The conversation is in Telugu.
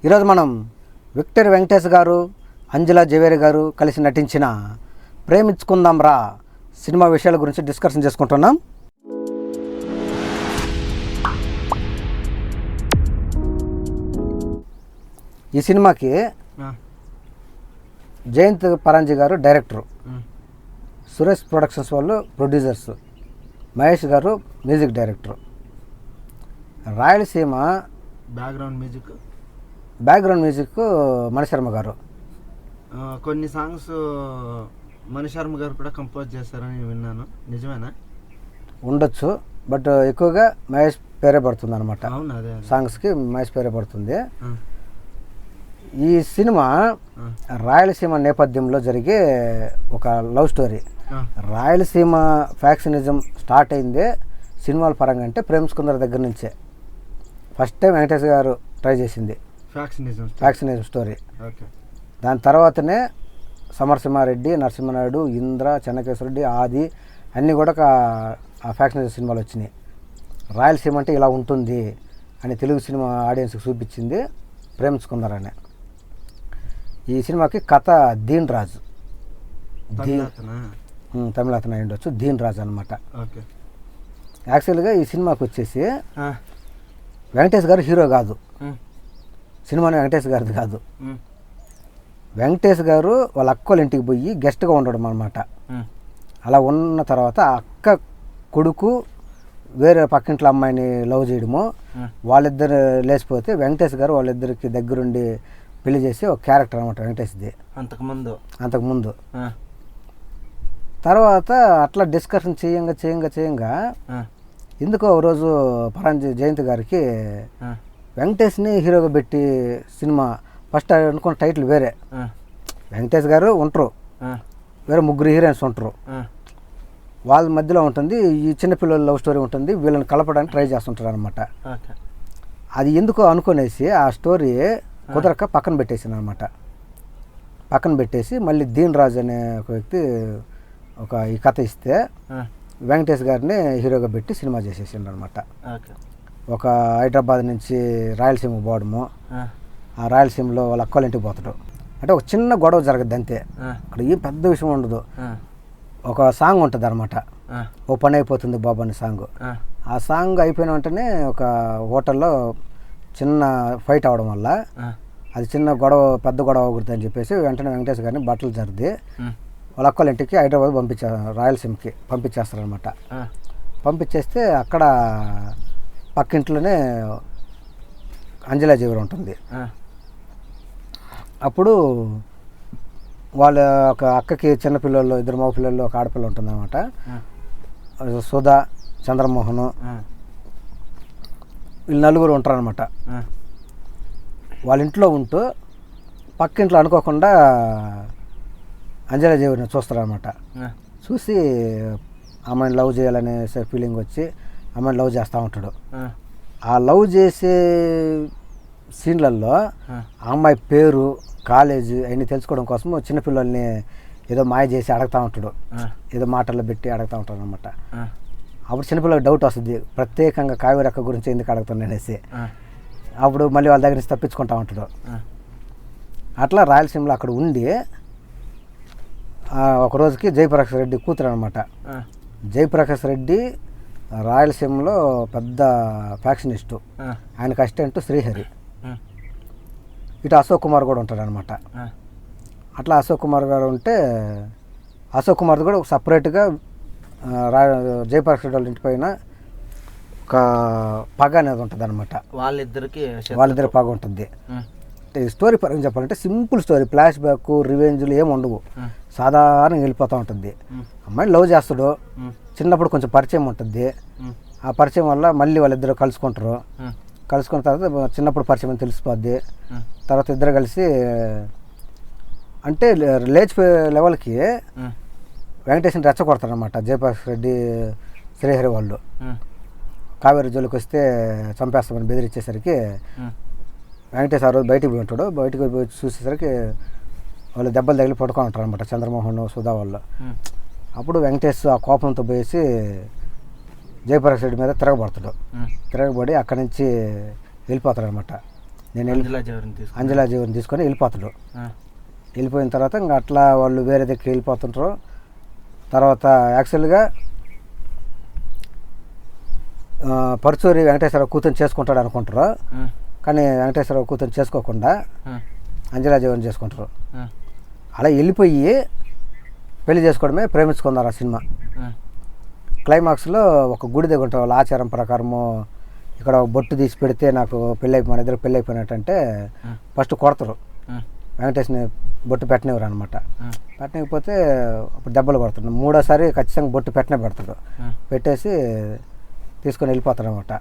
ఈరోజు మనం విక్టర్ వెంకటేష్ గారు, అంజలా జవేరి గారు కలిసి నటించిన ప్రేమించుకుందాం రా సినిమా విషయాల గురించి డిస్కషన్ చేసుకుంటున్నాం. ఈ సినిమాకి జయంత్ పరాంజీ గారు డైరెక్టరు, సురేష్ ప్రొడక్షన్స్ వాళ్ళు ప్రొడ్యూసర్స్, మహేష్ గారు music director. Rayalaseema background music Mani Sharma గారు. కొన్ని సాంగ్స్ మణిశర్మ గారు కూడా కంపోజ్ చేశారని విన్నాను, నిజమేనా? ఉండొచ్చు, బట్ ఎక్కువగా మహేష్ పేరే పడుతుంది అనమాట. అవును, అదే సాంగ్స్కి మహేష్ పేరే పడుతుంది. ఈ సినిమా రాయలసీమ నేపథ్యంలో జరిగే ఒక love story. Rayalaseema factionism start అయిందే సినిమాల పరంగా అంటే ప్రేమించుకుందర దగ్గర నుంచే ఫస్ట్ టైం వెంకటేష్ గారు ట్రై చేసింది ఫ్యాక్షనిజం స్టోరీ. దాని తర్వాతనే సమరసింహారెడ్డి, నరసింహనాయుడు, ఇంద్ర, చెన్నకేశ్వరరెడ్డి, ఆది అన్నీ కూడా ఆ ఫ్యాక్షనిజం సినిమాలు వచ్చినాయి. రాయలసీమ అంటే ఇలా ఉంటుంది అని తెలుగు సినిమా ఆడియన్స్కి చూపించింది ప్రేమించుకుందరనే. ఈ సినిమాకి కథ దీన్ రాజు, తమిళ అతను అయి ఉండొచ్చు, దీన్ రాజు అనమాట. యాక్చువల్గా ఈ సినిమాకి వచ్చేసి వెంకటేష్ గారు హీరో కాదు, సినిమాని వెంకటేష్ గారిది కాదు. వెంకటేష్ గారు వాళ్ళ అక్కోళ్ళ ఇంటికి పోయి గెస్ట్గా ఉండడం అనమాట. అలా ఉన్న తర్వాత అక్క కొడుకు వేరే పక్కింట్లో అమ్మాయిని లవ్ చేయడము, వాళ్ళిద్దరు లేచిపోతే వెంకటేష్ గారు వాళ్ళిద్దరికి దగ్గరుండి పెళ్లి చేసి ఒక క్యారెక్టర్ అనమాట వెంకటేష్ది అంతకుముందు. తర్వాత అట్లా డిస్కషన్ చేయంగా ఎందుకో ఒకరోజు పరాంజీ జయంత్ గారికి వెంకటేష్ని హీరోగా పెట్టి సినిమా ఫస్ట్ అనుకున్న టైటిల్ వేరే. వెంకటేష్ గారు ఉంటారు, వేరే ముగ్గురు హీరోయిన్స్ ఉంటారు, వాళ్ళ మధ్యలో ఉంటుంది ఈ చిన్నపిల్లల లవ్ స్టోరీ ఉంటుంది, వీళ్ళని కలపడానికి ట్రై చేస్తుంటారు అనమాట. అది ఎందుకో అనుకునేసి ఆ స్టోరీ కుదరక పక్కన పెట్టేసింది అనమాట. పక్కన పెట్టేసి మళ్ళీ దీన్ రాజు అనే ఒక వ్యక్తి ఈ కథ ఇస్తే వెంకటేష్ గారిని హీరోగా పెట్టి సినిమా చేసేసిండు అనమాట. ఒక హైదరాబాద్ నుంచి రాయలసీమకు పోవడము, ఆ రాయలసీమలో వాళ్ళ అక్కల ఇంటికి పోతాడు. అంటే ఒక చిన్న గొడవ జరగద్దు అంతే, అక్కడ ఏం పెద్ద విషయం ఉండదు. ఒక సాంగ్ ఉంటుంది అనమాట, ఓ పని అయిపోతుంది బాబు అనే సాంగ్. ఆ సాంగ్ అయిపోయిన వెంటనే ఒక హోటల్లో చిన్న ఫైట్ అవడం వల్ల అది చిన్న గొడవ పెద్ద గొడవ అవుతుంది అని చెప్పేసి వెంటనే వెంకటేష్ గారిని బట్టలు జరిది వాళ్ళ అక్కల ఇంటికి హైదరాబాద్ రాయలసీమకి పంపించేస్తారనమాట. పంపించేస్తే అక్కడ పక్కింట్లోనే అంజలా జవేరి ఉంటుంది. అప్పుడు వాళ్ళ ఒక అక్కకి చిన్నపిల్లలు, ఇద్దరు మగ పిల్లలు, ఒక ఆడపిల్ల ఉంటుంది అనమాట. సుధా, చంద్రమోహన్, వీళ్ళు నలుగురు ఉంటారనమాట. వాళ్ళ ఇంట్లో ఉంటూ పక్కింట్లో అనుకోకుండా అంజలా జవేరిని చూస్తారనమాట. చూసి అమ్మాయిని లవ్ చేయాలనే ఫీలింగ్ వచ్చి అమ్మాయిని లవ్ చేస్తూ ఉంటాడు. ఆ లవ్ చేసే సీన్లలో ఆ అమ్మాయి పేరు, కాలేజీ అవన్నీ తెలుసుకోవడం కోసం చిన్నపిల్లల్ని ఏదో మాయ చేసి అడుగుతూ ఉంటాడు, ఏదో మాటల్లో పెట్టి అడుగుతూ ఉంటాడు అనమాట. అప్పుడు చిన్నపిల్లలకు డౌట్ వస్తుంది, ప్రత్యేకంగా కావేరక్క గురించి ఎందుకు అడుగుతున్నాను అనేసి. అప్పుడు మళ్ళీ వాళ్ళ దగ్గర నుంచి తప్పించుకుంటా ఉంటాడు. అట్లా రాయలసీమలో అక్కడ ఉండి ఒకరోజుకి జయప్రకాష్ రెడ్డి కూతురు అనమాట. జయప్రకాష్ రెడ్డి రాయలసీమలో పెద్ద ఫ్యాక్షనిస్టు, ఆయనకు అసిస్టెంట్ శ్రీహరి. ఇటు అశోక్ కుమార్ కూడా ఉంటాడు అనమాట. అట్లా అశోక్ కుమార్ గారు ఉంటే అశోక్ కుమార్ది కూడా సపరేట్గా జయప్రకాష్ రెడ్డి వాళ్ళ ఇంటి పైన ఒక పగ అనేది ఉంటుంది అనమాట. వాళ్ళిద్దరి పగ ఉంటుంది. స్టోరీ పరంగా చెప్పాలంటే సింపుల్ స్టోరీ, ఫ్లాష్ బ్యాక్, రివెంజ్లు ఏమి ఉండవు, సాధారణంగా వెళ్ళిపోతూ ఉంటుంది. అమ్మాయిని లవ్ చేస్తాడు, చిన్నప్పుడు కొంచెం పరిచయం ఉంటుంది. ఆ పరిచయం వల్ల మళ్ళీ వాళ్ళిద్దరు కలుసుకుంటారు. కలుసుకున్న తర్వాత చిన్నప్పుడు పరిచయం అని తెలిసిపోద్ది. తర్వాత ఇద్దరు కలిసి అంటే లేచిపోయే లెవెల్కి వెంకటేష్ని రెచ్చగొడతారు అనమాట. జయప్రకాష్ రెడ్డి, శ్రీహరి వాళ్ళు కావేరి జోలికి వస్తే చంపేస్తామని బెదిరించేసరికి వెంకటేష్ ఆ రోజు బయటికి పోయి ఉంటాడు. బయటకు పోయి చూసేసరికి వాళ్ళు దెబ్బలు తగిలి పట్టుకొని ఉంటారు అనమాట, చంద్రమోహన్, సుధా వాళ్ళు. అప్పుడు వెంకటేష్ ఆ కోపంతో పోయేసి జయప్రకాష్ రెడ్డి మీద తిరగబడతాడు. తిరగబడి అక్కడి నుంచి వెళ్ళిపోతాడు అనమాట. నేను అంజలా జీవన్ తీసుకొని వెళ్ళిపోతాడు. వెళ్ళిపోయిన తర్వాత ఇంకా అట్లా వాళ్ళు వేరే దగ్గరికి వెళ్ళిపోతుంటారు. తర్వాత యాక్చువల్గా పరుచూరి వెంకటేశ్వరరావు కూతురు చేసుకుంటాడు అనుకుంటారు, కానీ వెంకటేశ్వరరావు కూతురు చేసుకోకుండా అంజలా జీవన్ చేసుకుంటారు. అలా వెళ్ళిపోయి పెళ్లి చేసుకోవడమే ప్రేమించుకున్నారు ఆ సినిమా. క్లైమాక్స్లో ఒక గుడి దగ్గర ఉంటారు, వాళ్ళ ఆచారం ప్రకారము ఇక్కడ బొట్టు తీసి పెడితే నాకు మన ఇద్దరు పెళ్ళి అయిపోయినట్టంటే ఫస్ట్ కొడతారు, వెంకటేష్ని బొట్టు పెట్టనివ్వరు అనమాట. పెట్టనికపోతే అప్పుడు దెబ్బలు కొడుతున్నాడు. మూడోసారి ఖచ్చితంగా బొట్టు పెట్టనే పెడతాడు. పెట్టేసి తీసుకొని వెళ్ళిపోతాడు అనమాట.